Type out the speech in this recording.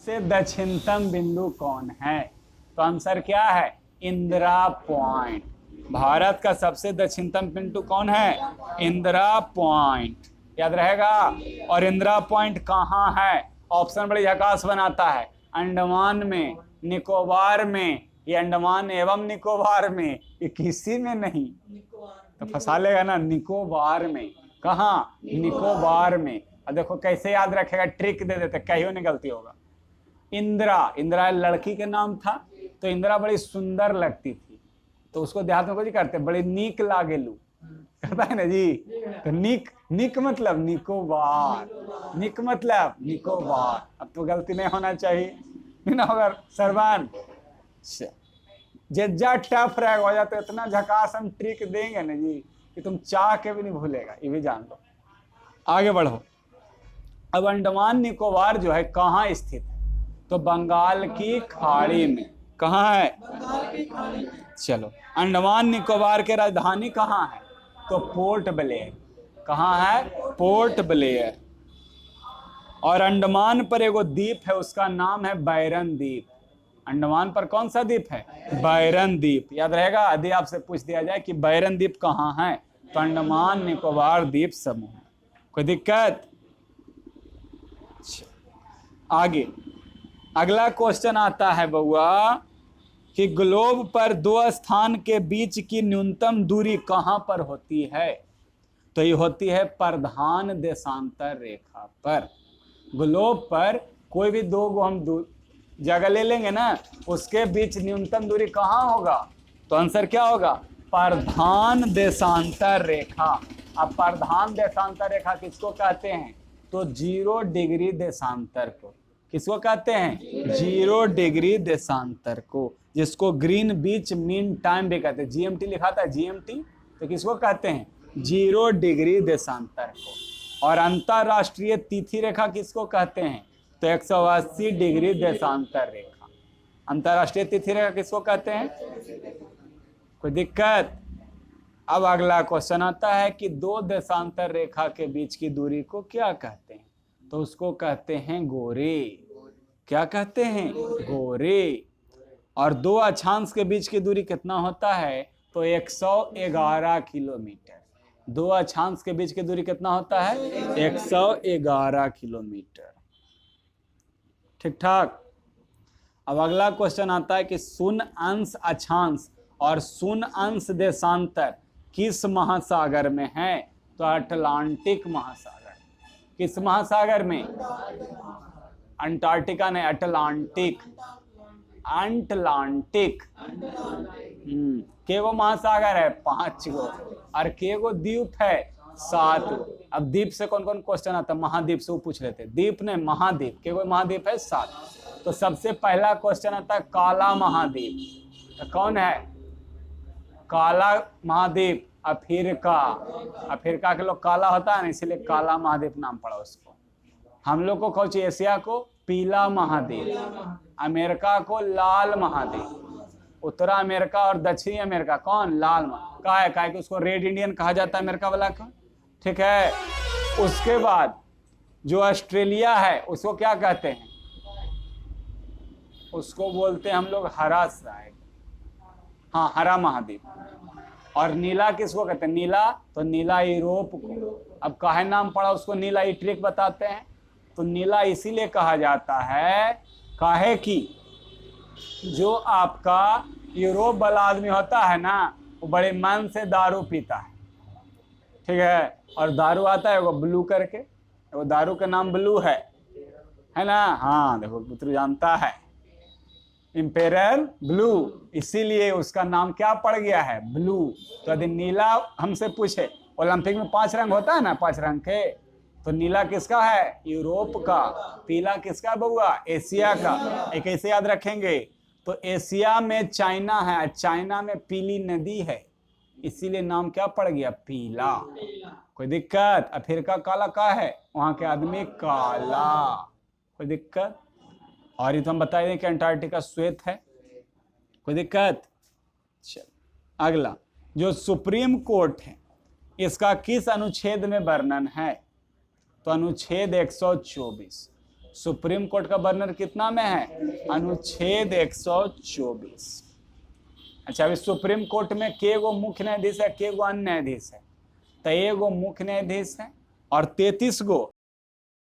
सबसे दक्षिणतम बिंदु कौन है? तो आंसर क्या है? इंदिरा पॉइंट। भारत का सबसे दक्षिणतम बिंदु कौन है? इंदिरा पॉइंट, याद रहेगा। और इंदिरा पॉइंट कहाँ है? ऑप्शन बड़ी झकास बनाता है। अंडमान में, निकोबार में, ये अंडमान एवं निकोबार में, ये किसी में नहीं। तो फंसा लेगा ना, निकोबार में। कहाँ? निकोबार में। और देखो कैसे याद रखेगा, ट्रिक दे देते, कहीं नहीं गलती होगा। इंदिरा, इंदिरा लड़की के नाम था, तो इंदिरा बड़ी सुंदर लगती थी, तो उसको देहात में कुछ करते, बड़ी नीक लागेलू, कहता है ना जी। तो निक, निक मतलब निकोबार, निक मतलब निकोबार। अब तो गलती नहीं होना चाहिए, नहीं ना होगा सरवान। जज्जा टफ रहेगा, हो जाता है इतना झकास हम ट्रिक देंगे ना जी कि तुम चाह के भी नहीं भूलेगा, ये भी जान लो। आगे बढ़ो। अब अंडमान निकोबार जो है कहाँ स्थित है? तो बंगाल की खाड़ी में। कहाँ है? बंगाल की खाड़ी। चलो, अंडमान निकोबार के राजधानी कहाँ है? तो पोर्ट ब्लेयर। कहाँ है? Port Blair. और अंडमान पर एगो द्वीप है, उसका नाम है बैरन द्वीप। अंडमान पर कौन सा द्वीप है? बैरन द्वीप। याद रहेगा, यदि आपसे पूछ दिया जाए कि बैरन द्वीप कहाँ है, तो अंडमान निकोबार द्वीप समूह। कोई दिक्कत? आगे अगला क्वेश्चन आता है बउआ कि ग्लोब पर दो स्थान के बीच की न्यूनतम दूरी कहां पर होती है? तो ये होती है प्रधान देशांतर रेखा पर। ग्लोब पर कोई भी दो गो हम जगह ले लेंगे ना, उसके बीच न्यूनतम दूरी कहां होगा? तो आंसर क्या होगा? प्रधान देशांतर रेखा। अब प्रधान देशांतर रेखा किसको कहते हैं? तो 0 डिग्री देशांतर को। किसको कहते हैं? 0 डिग्री देशांतर को, जिसको ग्रीन बीच मीन टाइम भी कहते हैं। जीएमटी लिखा था, जीएमटी, तो किसको कहते हैं? 0 डिग्री देशांतर को। और अंतरराष्ट्रीय तिथि रेखा किसको कहते हैं? तो 180 डिग्री देशांतर रेखा। अंतरराष्ट्रीय तिथि रेखा किसको कहते हैं? कोई दिक्कत? अब अगला क्वेश्चन आता है कि दो देशांतर रेखा के बीच की दूरी को क्या कहते हैं? तो उसको कहते हैं गोरे। क्या कहते हैं? गोरे। और दो अक्षांश के बीच की दूरी कितना होता है? तो 111 किलोमीटर। दो अक्षांश के बीच की दूरी कितना होता है? 111 किलोमीटर। ठीक ठाक। अब अगला क्वेश्चन आता है कि शून्य अंश अक्षांश और शून्य अंश देशांतर किस महासागर में है? तो अटलांटिक महासागर। किस महासागर में? अंटार्कटिका नहीं, अटलांटिक। अटलांटिक। केगो महासागर है? 5 गो। और केगो द्वीप है? 7 गो। अब द्वीप से कौन कौन क्वेश्चन आता है? महाद्वीप से वो पूछ लेते। द्वीप ने महाद्वीप, केगो महाद्वीप है? 7। तो सबसे पहला क्वेश्चन आता है काला महाद्वीप। तो कौन है काला महाद्वीप? अफ्रीका। अफ्रीका के लोग काला होता है ना, इसलिए काला महाद्वीप नाम पड़ा उसको। हम लोग को कौन? एशिया को पीला महाद्वीप, अमेरिका को लाल महाद्वीप, उत्तरी अमेरिका और दक्षिणी अमेरिका कौन? लाल। का है कि उसको रेड इंडियन कहा जाता है अमेरिका वाला को। ठीक है। उसके बाद जो ऑस्ट्रेलिया है उसको क्या कहते हैं? उसको बोलते हैं हम लोग हरा साइड। हाँ, हरा महाद्वीप। और नीला किसको कहते हैं? नीला, तो नीला यूरोप को। अब काहे नाम पड़ा उसको नीला, ये ट्रिक बताते हैं। तो नीला इसीलिए कहा जाता है काहे कि जो आपका यूरोप वाला आदमी होता है ना, वो बड़े मन से दारू पीता है। ठीक है। और दारू आता है वो ब्लू करके, वो दारू का नाम ब्लू है ना? हाँ देखो, पुत्र जानता है, इंपेरर ब्लू, इसीलिए उसका नाम क्या पड़ गया है? ब्लू। तो यदि नीला हमसे पूछे, ओलंपिक में 5 रंग होता है ना, 5 रंग के, तो नीला किसका है? यूरोप का। पीला किसका बउआ? एशिया का। एक ऐसे याद रखेंगे। तो एशिया में चाइना है, चाइना में पीली नदी है, इसीलिए नाम क्या पड़ गया? पीला। कोई दिक्कत? अफ्रीका काला का है, वहां के आदमी काला। कोई दिक्कत? और ये तो हम बता दें कि अंटार्कटिका श्वेत है। कोई दिक्कत? चल अगला, जो सुप्रीम कोर्ट है इसका किस अनुच्छेद में वर्णन है? तो अनुच्छेद 124। सुप्रीम कोर्ट का बर्नर कितना में है? अनुच्छेद 124। अच्छा, अभी सुप्रीम कोर्ट में के गो मुख्य न्यायाधीश है, के गो अन्य न्यायाधीश है? तो एगो मुख्य न्यायाधीश है और 33 गो